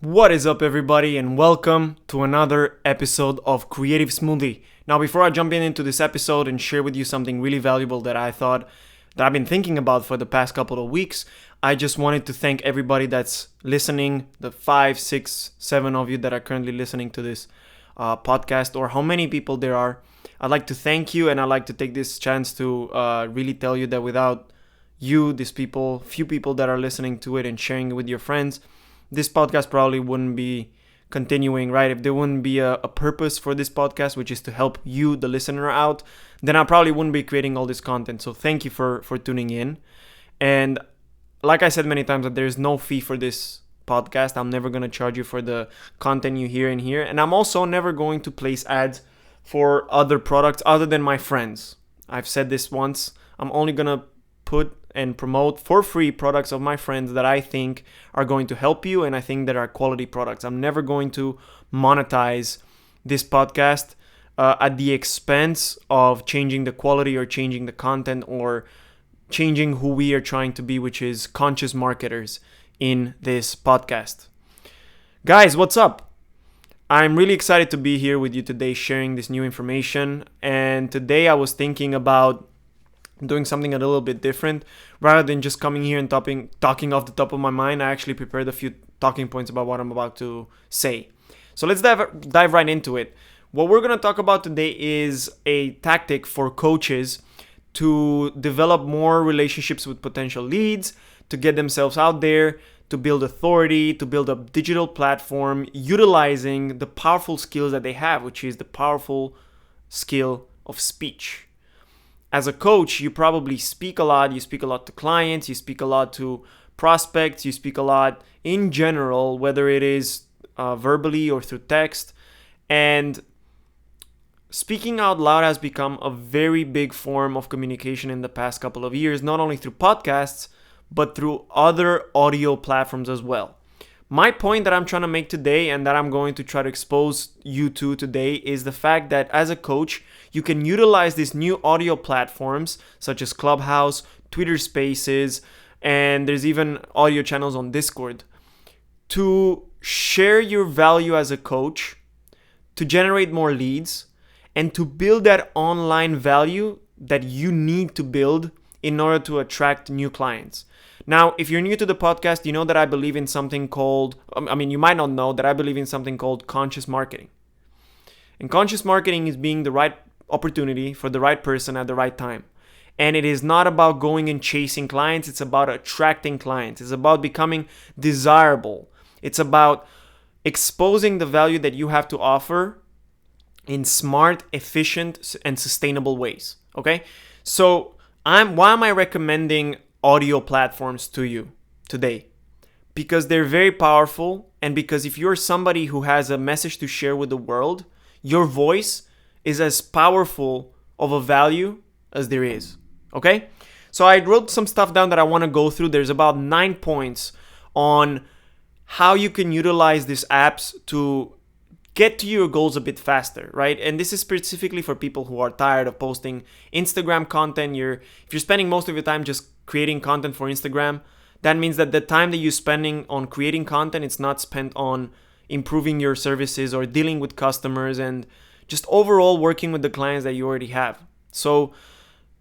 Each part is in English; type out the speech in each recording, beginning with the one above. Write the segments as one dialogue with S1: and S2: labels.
S1: What is up, everybody, and welcome to another episode of Creative Smoothie. Now, before I jump into this episode and share with you something really valuable that I've been thinking about for the past couple of weeks, I just wanted to thank everybody that's listening, the 5, 6, 7 of you that are currently listening to this podcast, or how many people there are. I'd like to thank you, and I'd like to take this chance to really tell you that without you, few people that are listening to it and sharing it with your friends, this podcast probably wouldn't be continuing, right? If there wouldn't be a purpose for this podcast, which is to help you, the listener, out, then I probably wouldn't be creating all this content. So thank you for tuning in. And like I said many times, that there's no fee for this podcast. I'm never going to charge you for the content you hear in here. And I'm also never going to place ads for other products other than my friends. I've said this once. I'm only going to put and promote for free products of my friends that I think are going to help you and I think that are quality products. I'm never going to monetize this podcast at the expense of changing the quality or changing the content or changing who we are trying to be, which is conscious marketers in this podcast. Guys, what's up? I'm really excited to be here with you today sharing this new information. And today I was thinking about doing something a little bit different. Rather than just coming here and talking off the top of my mind, I actually prepared a few talking points about what I'm about to say. So let's dive right into it. What we're going to talk about today is a tactic for coaches to develop more relationships with potential leads, to get themselves out there, to build authority, to build a digital platform, utilizing the powerful skills that they have, which is the powerful skill of speech. As a coach, you probably speak a lot. You speak a lot to clients. You speak a lot to prospects. You speak a lot in general, whether it is verbally or through text. And speaking out loud has become a very big form of communication in the past couple of years, not only through podcasts, but through other audio platforms as well. My point that I'm trying to make today and that I'm going to try to expose you to today is the fact that as a coach, you can utilize these new audio platforms such as Clubhouse, Twitter Spaces, and there's even audio channels on Discord to share your value as a coach, to generate more leads, and to build that online value that you need to build in order to attract new clients. Now, if you're new to the podcast, you know that I believe in something called, you might not know that I believe in something called conscious marketing. And conscious marketing is being the right opportunity for the right person at the right time. And it is not about going and chasing clients. It's about attracting clients. It's about becoming desirable. It's about exposing the value that you have to offer in smart, efficient, and sustainable ways. Okay? So why am I recommending audio platforms to you today? Because they're very powerful, and because if you're somebody who has a message to share with the world, your voice is as powerful of a value as there is. Okay? So I wrote some stuff down that I want to go through. There's about 9 points on how you can utilize these apps to get to your goals a bit faster, right? And this is specifically for people who are tired of posting Instagram content. If you're spending most of your time just creating content for Instagram, that means that the time that you're spending on creating content, it's not spent on improving your services or dealing with customers and just overall working with the clients that you already have. So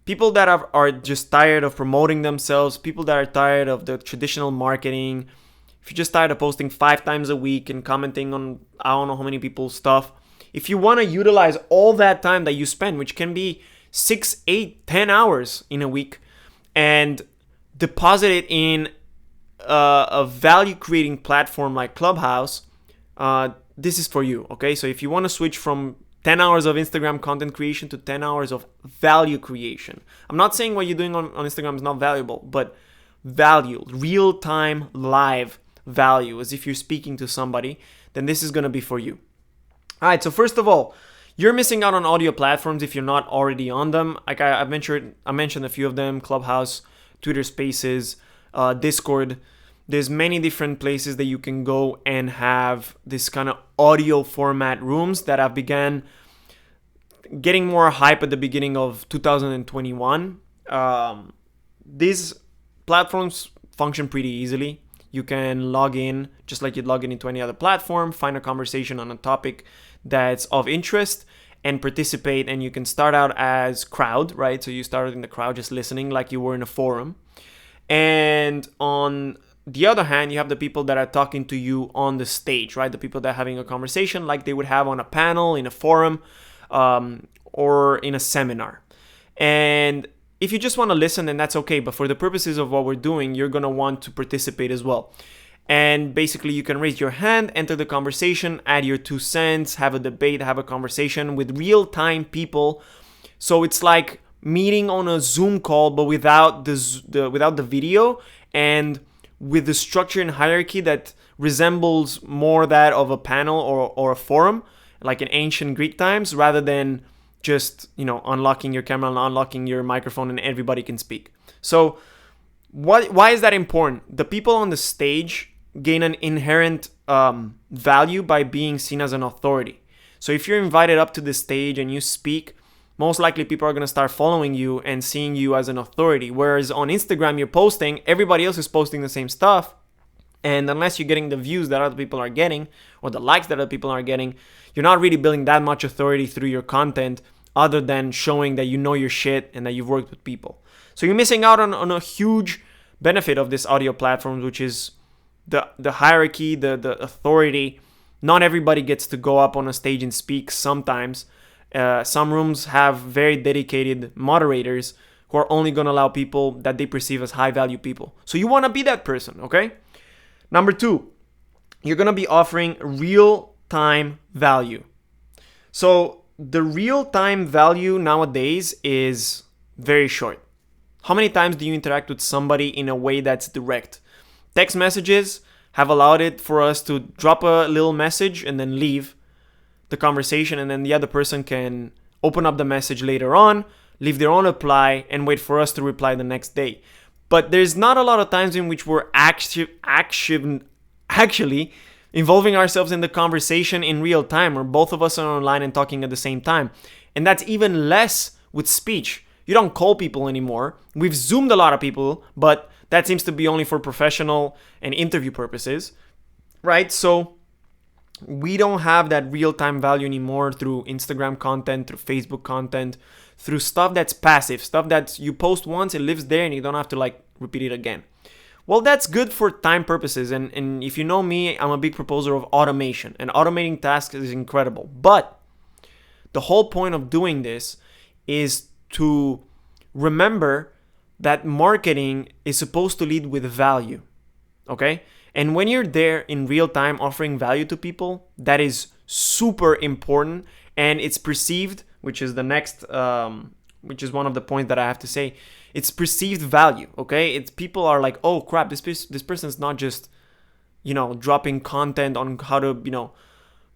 S1: people that are just tired of promoting themselves, people that are tired of the traditional marketing, if you're just tired of posting 5 times a week and commenting on I don't know how many people's stuff, if you want to utilize all that time that you spend, which can be 6, 8, 10 hours in a week, and deposit it in a value creating platform like Clubhouse, this is for you. Okay, so if you want to switch from 10 hours of Instagram content creation to 10 hours of value creation, I'm not saying what you're doing on Instagram is not valuable, but value, real time, live value, as if you're speaking to somebody, then this is going to be for you. All right, so first of all, you're missing out on audio platforms if you're not already on them. Like I mentioned a few of them: Clubhouse, Twitter Spaces, Discord. There's many different places that you can go and have this kind of audio format rooms that have began getting more hype at the beginning of 2021. These platforms function pretty easily. You can log in just like you'd log in into any other platform, find a conversation on a topic that's of interest, and participate. And you can start out as crowd, right? So you started in the crowd just listening like you were in a forum. And on the other hand, you have the people that are talking to you on the stage, right? The people that are having a conversation like they would have on a panel, in a forum, or in a seminar. And if you just want to listen, then that's okay. But for the purposes of what we're doing, you're going to want to participate as well. And basically, you can raise your hand, enter the conversation, add your 2 cents, have a debate, have a conversation with real-time people. So it's like meeting on a Zoom call, but without the video, and with the structure and hierarchy that resembles more that of a panel or a forum, like in ancient Greek times, rather than just, unlocking your camera and unlocking your microphone and everybody can speak. So why is that important? The people on the stage gain an inherent value by being seen as an authority. So if you're invited up to the stage and you speak, most likely people are going to start following you and seeing you as an authority. Whereas on Instagram, you're posting, everybody else is posting the same stuff. And unless you're getting the views that other people are getting or the likes that other people are getting, you're not really building that much authority through your content other than showing that you know your shit and that you've worked with people. So you're missing out on a huge benefit of this audio platform, which is the hierarchy, the authority. Not everybody gets to go up on a stage and speak sometimes. Some rooms have very dedicated moderators who are only going to allow people that they perceive as high value people. So you want to be that person, okay? Number 2, you're going to be offering real-time value. So the real-time value nowadays is very short. How many times do you interact with somebody in a way that's direct? Text messages have allowed it for us to drop a little message and then leave the conversation, and then the other person can open up the message later on, leave their own reply, and wait for us to reply the next day. But there's not a lot of times in which we're actually involving ourselves in the conversation in real time, or both of us are online and talking at the same time. And that's even less with speech. You don't call people anymore. We've Zoomed a lot of people, but that seems to be only for professional and interview purposes, right? So we don't have that real-time value anymore through Instagram content, through Facebook content, through stuff that's passive, stuff that you post once, it lives there, and you don't have to repeat it again. Well, that's good for time purposes, and if you know me, I'm a big proposer of automation, and automating tasks is incredible. But the whole point of doing this is to remember that marketing is supposed to lead with value, okay? And when you're there in real time offering value to people, that is super important, and it's perceived, which is the next, which is one of the points that I have to say. It's perceived value, okay? It's people are like, oh crap, this person's not just, dropping content on how to,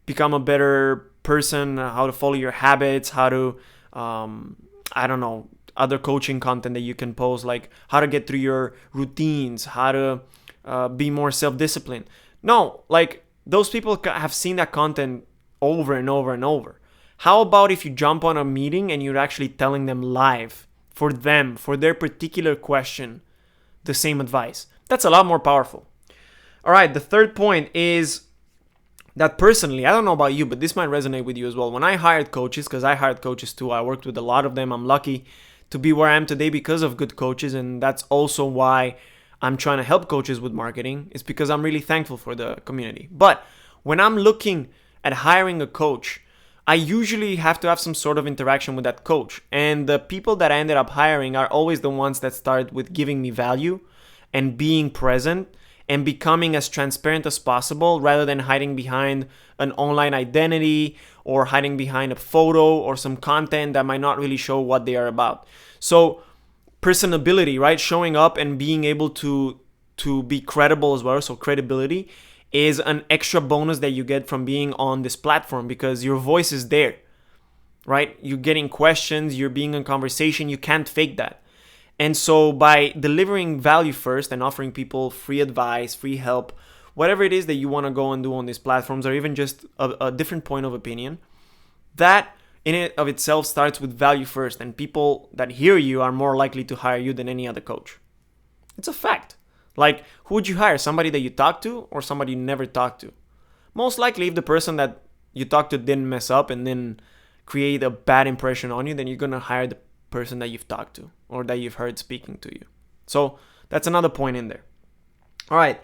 S1: become a better person, how to follow your habits, how to, other coaching content that you can post, like how to get through your routines, how to be more self-disciplined. No, those people have seen that content over and over and over. How about if you jump on a meeting and you're actually telling them live, for them, for their particular question, the same advice? That's a lot more powerful. All right, the third point is that personally, I don't know about you, but this might resonate with you as well. When I hired coaches, because I hired coaches too, I worked with a lot of them. I'm lucky to be where I am today because of good coaches, and that's also why I'm trying to help coaches with marketing. It's because I'm really thankful for the community. But when I'm looking at hiring a coach, I usually have to have some sort of interaction with that coach. And the people that I ended up hiring are always the ones that start with giving me value and being present and becoming as transparent as possible, rather than hiding behind an online identity or hiding behind a photo or some content that might not really show what they are about. So personability, right? Showing up and being able to be credible as well. So credibility is an extra bonus that you get from being on this platform, because your voice is there, right? You're getting questions, you're being in conversation, you can't fake that. And so by delivering value first and offering people free advice, free help, whatever it is that you want to go and do on these platforms, or even just a different point of opinion, that in it of itself starts with value first, and people that hear you are more likely to hire you than any other coach. It's a fact. Like, who would you hire? Somebody that you talk to or somebody you never talk to? Most likely, if the person that you talked to didn't mess up and didn't create a bad impression on you, then you're going to hire the person that you've talked to or that you've heard speaking to you. So that's another point in there. All right.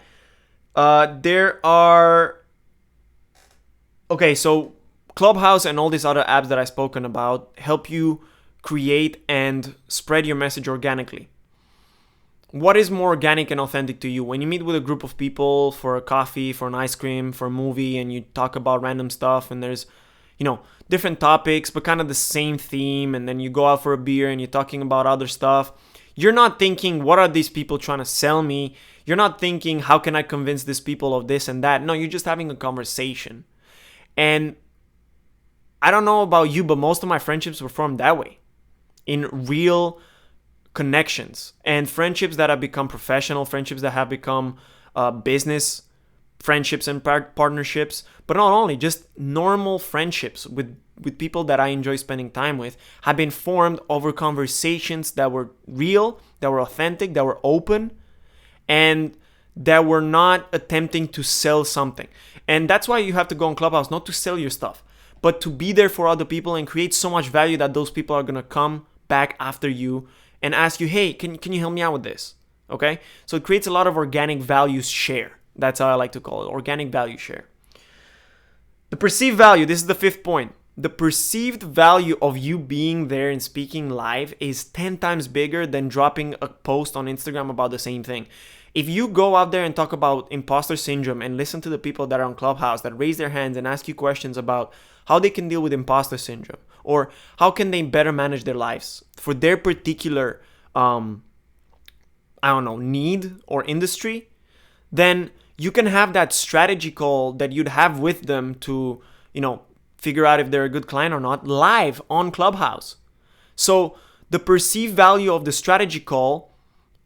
S1: So Clubhouse and all these other apps that I've spoken about help you create and spread your message organically. What is more organic and authentic to you? When you meet with a group of people for a coffee, for an ice cream, for a movie, and you talk about random stuff, and there's, different topics, but kind of the same theme, and then you go out for a beer and you're talking about other stuff. You're not thinking, what are these people trying to sell me? You're not thinking, how can I convince these people of this and that? No, you're just having a conversation. And I don't know about you, but most of my friendships were formed that way, in real connections, and friendships that have become professional, friendships that have become business friendships and partnerships, but not only, just normal friendships with people that I enjoy spending time with have been formed over conversations that were real, that were authentic, that were open, and that were not attempting to sell something. And that's why you have to go on Clubhouse, not to sell your stuff, but to be there for other people and create so much value that those people are going to come back after you and ask you, hey, can you help me out with this? Okay? So it creates a lot of organic value share. That's how I like to call it, organic value share. The perceived value, this is the fifth point. The perceived value of you being there and speaking live is 10 times bigger than dropping a post on Instagram about the same thing. If you go out there and talk about imposter syndrome and listen to the people that are on Clubhouse that raise their hands and ask you questions about how they can deal with imposter syndrome or how can they better manage their lives for their particular, need or industry, then you can have that strategy call that you'd have with them to, figure out if they're a good client or not live on Clubhouse. So the perceived value of the strategy call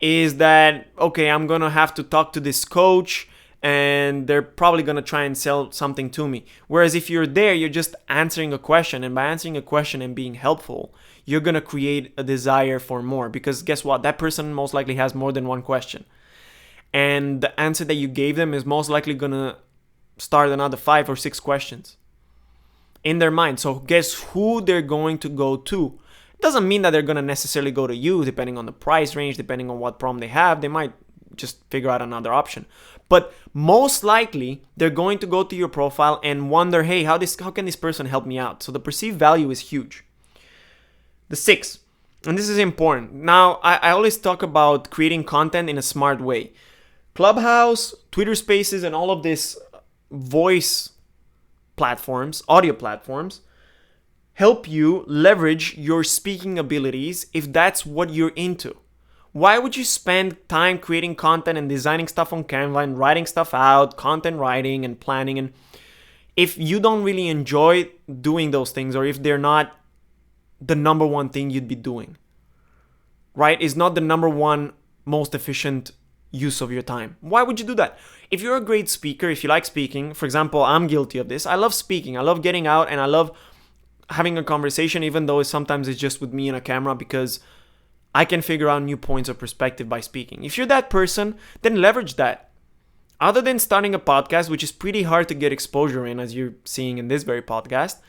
S1: is that, okay, I'm going to have to talk to this coach and they're probably going to try and sell something to me. Whereas if you're there, you're just answering a question. And by answering a question and being helpful, you're going to create a desire for more. Because guess what? That person most likely has more than one question. And the answer that you gave them is most likely going to start another 5 or 6 questions in their mind. So guess who they're going to go to? It doesn't mean that they're going to necessarily go to you, depending on the price range, depending on what problem they have. They might just figure out another option. But most likely, they're going to go to your profile and wonder, hey, how can this person help me out? So the perceived value is huge. The 6th, and this is important. Now, I always talk about creating content in a smart way. Clubhouse, Twitter Spaces, and all of this voice platforms, audio platforms, help you leverage your speaking abilities if that's what you're into. Why would you spend time creating content and designing stuff on Canva and writing stuff out, content writing and planning, and if you don't really enjoy doing those things, or if they're not the number one thing you'd be doing, right? Is not the number one most efficient use of your time. Why would you do that? If you're a great speaker, if you like speaking, for example, I'm guilty of this. I love speaking. I love getting out and I love having a conversation, even though sometimes it's just with me and a camera, because I can figure out new points of perspective by speaking. If you're that person, then leverage that. Other than starting a podcast, which is pretty hard to get exposure in, as you're seeing in this very podcast,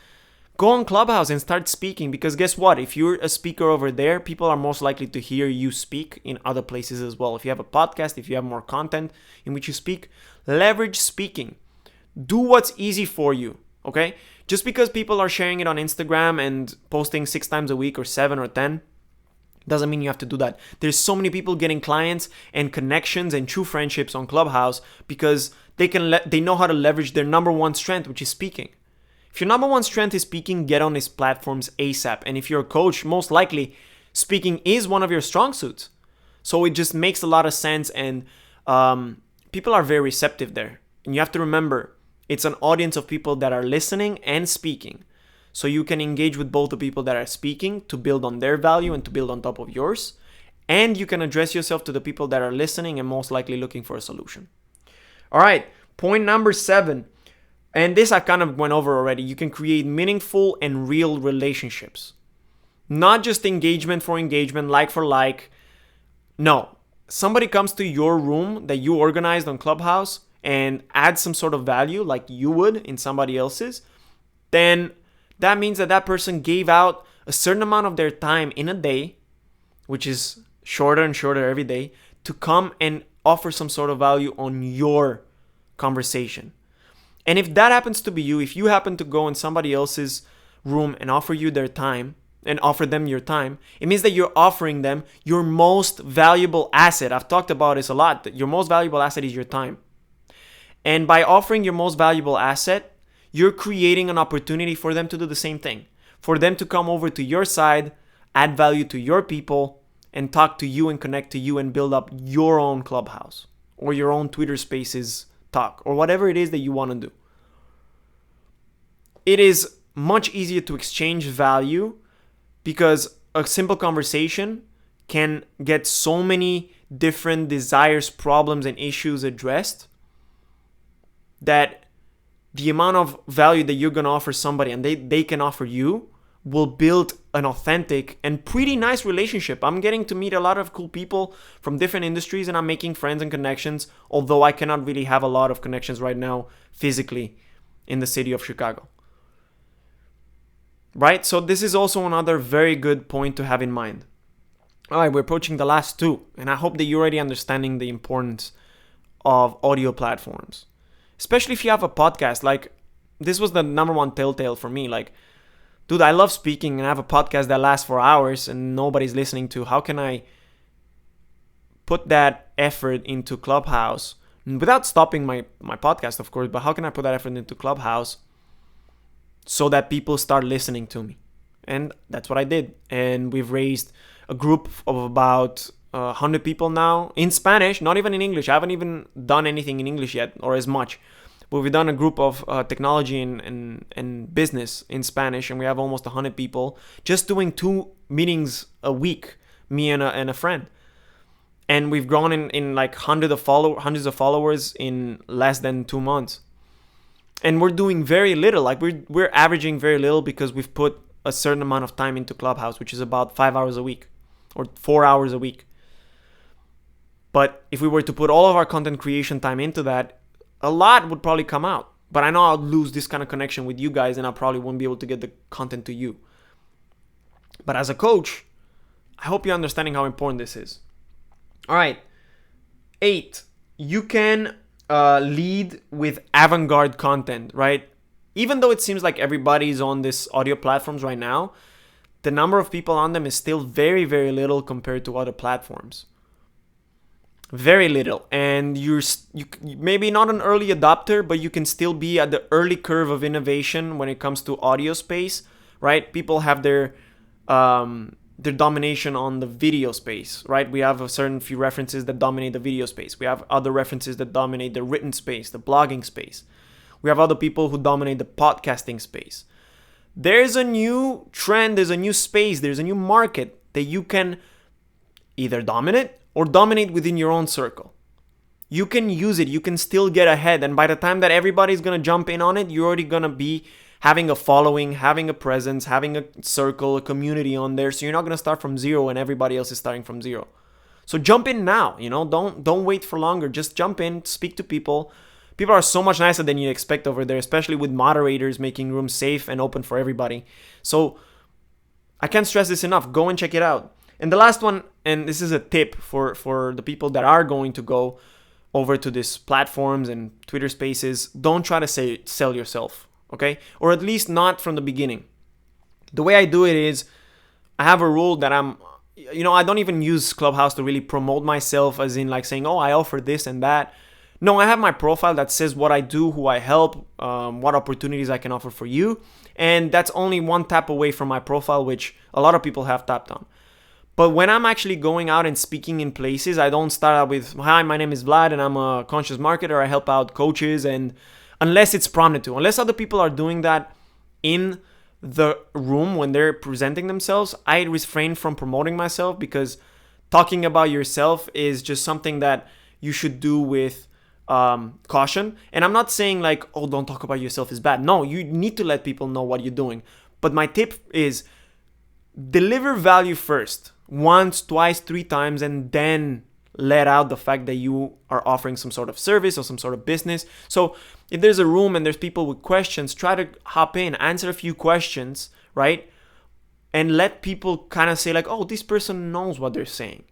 S1: go on Clubhouse and start speaking, because guess what? If you're a speaker over there, people are most likely to hear you speak in other places as well. If you have a podcast, if you have more content in which you speak, leverage speaking. Do what's easy for you, okay? Just because people are sharing it on Instagram and posting 6 times a week or 7 or 10, doesn't mean you have to do that. There's so many people getting clients and connections and true friendships on Clubhouse because they know how to leverage their number one strength, which is speaking. If your number one strength is speaking, get on these platforms ASAP. And if you're a coach, most likely speaking is one of your strong suits. So it just makes a lot of sense, and people are very receptive there. And you have to remember, it's an audience of people that are listening and speaking. So you can engage with both the people that are speaking to build on their value and to build on top of yours. And you can address yourself to the people that are listening and most likely looking for a solution. All right, point number 7. And this I kind of went over already. You can create meaningful and real relationships. Not just engagement for engagement, like for like. No. somebody comes to your room that you organized on Clubhouse and adds some sort of value like you would in somebody else's, then that means that that person gave out a certain amount of their time in a day, which is shorter and shorter every day, to come and offer some sort of value on your conversation. And if that happens to be you, if you happen to go in somebody else's room and offer you their time and offer them your time, it means that you're offering them your most valuable asset. I've talked about this a lot, that your most valuable asset is your time. And by offering your most valuable asset, you're creating an opportunity for them to do the same thing, for them to come over to your side, add value to your people, and talk to you and connect to you and build up your own Clubhouse or your own Twitter Spaces talk or whatever it is that you want to do. It is much easier to exchange value because a simple conversation can get so many different desires, problems, and issues addressed that the amount of value that you're going to offer somebody and they can offer you will build an authentic and pretty nice relationship. I'm getting to meet a lot of cool people from different industries and I'm making friends and connections, although I cannot really have a lot of connections right now physically in the city of Chicago. Right? So this is also another very good point to have in mind. All right, we're approaching the last two, and I hope that you're already understanding the importance of audio platforms. Especially if you have a podcast. Like, this was the number one telltale for me. Like, dude, I love speaking and I have a podcast that lasts for hours and nobody's listening to. How can I put that effort into Clubhouse without stopping my podcast, of course, but how can I put that effort into Clubhouse so that people start listening to me? And that's what I did. And we've raised a group of about 100 people now in Spanish, not even in English. I haven't even done anything in English yet, or as much. But we've done a group of technology and business in Spanish, and we have almost 100 people just doing 2 meetings a week, me and a friend. And we've grown in like hundreds of followers in less than 2 months. And we're doing very little. Like we're averaging very little because we've put a certain amount of time into Clubhouse, which is about 5 hours a week or 4 hours a week. But if we were to put all of our content creation time into that, a lot would probably come out. But I know I'll lose this kind of connection with you guys and I probably won't be able to get the content to you. But as a coach, I hope you're understanding how important this is. All right. 8, you can lead with avant-garde content, right? Even though it seems like everybody's on this audio platforms right now, the number of people on them is still very, very little compared to other platforms. Very little. And you maybe not an early adopter, but you can still be at the early curve of innovation when it comes to audio space, right? People have their domination on the video space, right? We have a certain few references that dominate the video space. We have other references that dominate the written space, the blogging space. We have other people who dominate the podcasting space. There's a new trend, there's a new space, there's a new market that you can either dominate or dominate within your own circle. You can use it, you can still get ahead, and by the time that everybody's gonna jump in on it, you're already gonna be having a following, having a presence, having a circle, a community on there, so you're not gonna start from zero and everybody else is starting from zero. So jump in now, don't wait for longer, just jump in, speak to people. People are so much nicer than you expect over there, especially with moderators making rooms safe and open for everybody. So I can't stress this enough, go and check it out. And the last one, and this is a tip for the people that are going to go over to these platforms and Twitter Spaces, don't try to sell yourself, okay? Or at least not from the beginning. The way I do it is, I have a rule that I don't even use Clubhouse to really promote myself as in like saying, oh, I offer this and that. No, I have my profile that says what I do, who I help, what opportunities I can offer for you. And that's only one tap away from my profile, which a lot of people have tapped on. But when I'm actually going out and speaking in places, I don't start out with, hi, my name is Vlad and I'm a conscious marketer. I help out coaches. And unless it's prompted to, unless other people are doing that in the room when they're presenting themselves, I refrain from promoting myself because talking about yourself is just something that you should do with caution. And I'm not saying like, oh, don't talk about yourself is bad. No, you need to let people know what you're doing. But my tip is deliver value first, once, twice, 3 times, and then let out the fact that you are offering some sort of service or some sort of business. So if there's a room and there's people with questions, try to hop in, answer a few questions, right? And let people kind of say like, oh, this person knows what they're saying.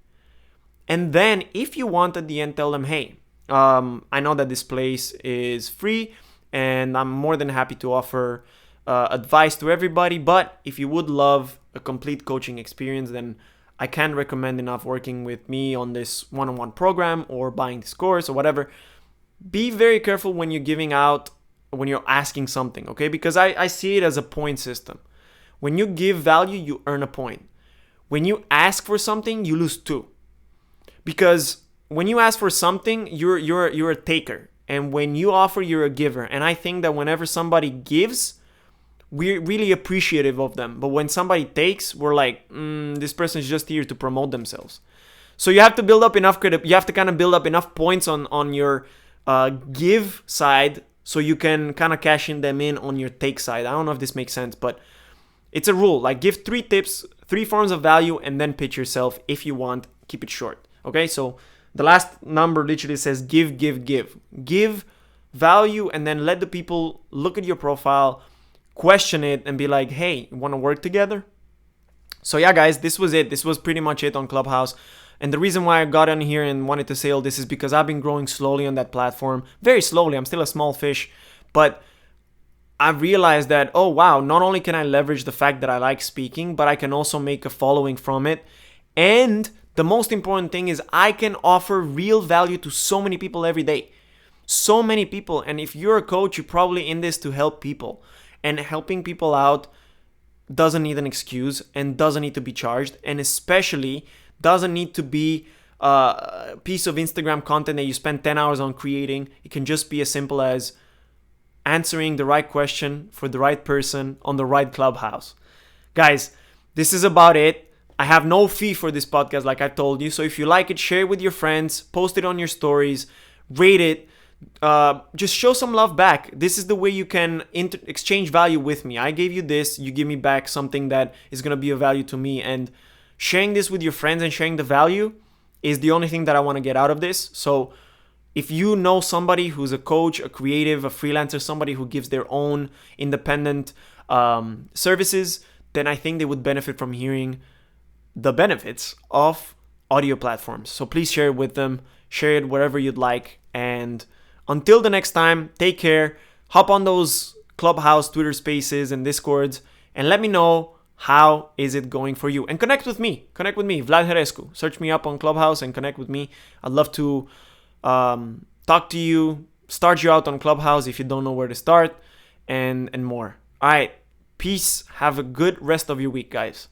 S1: And then if you want at the end, tell them, hey, I know that this place is free and I'm more than happy to offer advice to everybody. But if you would love a complete coaching experience, then I can't recommend enough working with me on this one-on-one program or buying this course or whatever. Be very careful when you're giving out, when you're asking something, okay? Because I see it as a point system. When you give value, you earn a point. When you ask for something, you lose 2. Because when you ask for something, you're a taker. And when you offer, you're a giver. And I think that whenever somebody gives, we're really appreciative of them. But when somebody takes, we're like, this person is just here to promote themselves. So you have to build up enough you have to kind of build up enough points on your give side so you can kind of cash them in on your take side. I don't know if this makes sense, but it's a rule. Like, give 3 tips, 3 forms of value, and then pitch yourself if you want. Keep it short. Okay, so the last number literally says give. Give value, and then let the people look at your profile, question it, and be like, hey, you want to work together? So yeah, guys, this was it. This was pretty much it on Clubhouse. And the reason why I got on here and wanted to say all this is because I've been growing slowly on that platform. Very slowly. I'm still a small fish. But I've realized that, oh wow, not only can I leverage the fact that I like speaking, but I can also make a following from it. And the most important thing is I can offer real value to so many people every day. So many people. And if you're a coach, you're probably in this to help people. And helping people out doesn't need an excuse and doesn't need to be charged. And especially doesn't need to be a piece of Instagram content that you spend 10 hours on creating. It can just be as simple as answering the right question for the right person on the right Clubhouse. Guys, this is about it. I have no fee for this podcast, like I told you. So if you like it, share it with your friends, post it on your stories, rate it. Just show some love back. This is the way you can exchange value with me. I gave you this, you give me back something that is going to be of value to me. And sharing this with your friends and sharing the value is the only thing that I want to get out of this. So if you know somebody who's a coach, a creative, a freelancer, somebody who gives their own independent services, then I think they would benefit from hearing the benefits of audio platforms. So please share it with them, share it wherever you'd like. And until the next time, take care. Hop on those Clubhouse, Twitter Spaces, and Discords, and let me know how is it going for you. And connect with me. Connect with me, Vlad Herescu. Search me up on Clubhouse and connect with me. I'd love to talk to you, start you out on Clubhouse if you don't know where to start, and more. All right. Peace. Have a good rest of your week, guys.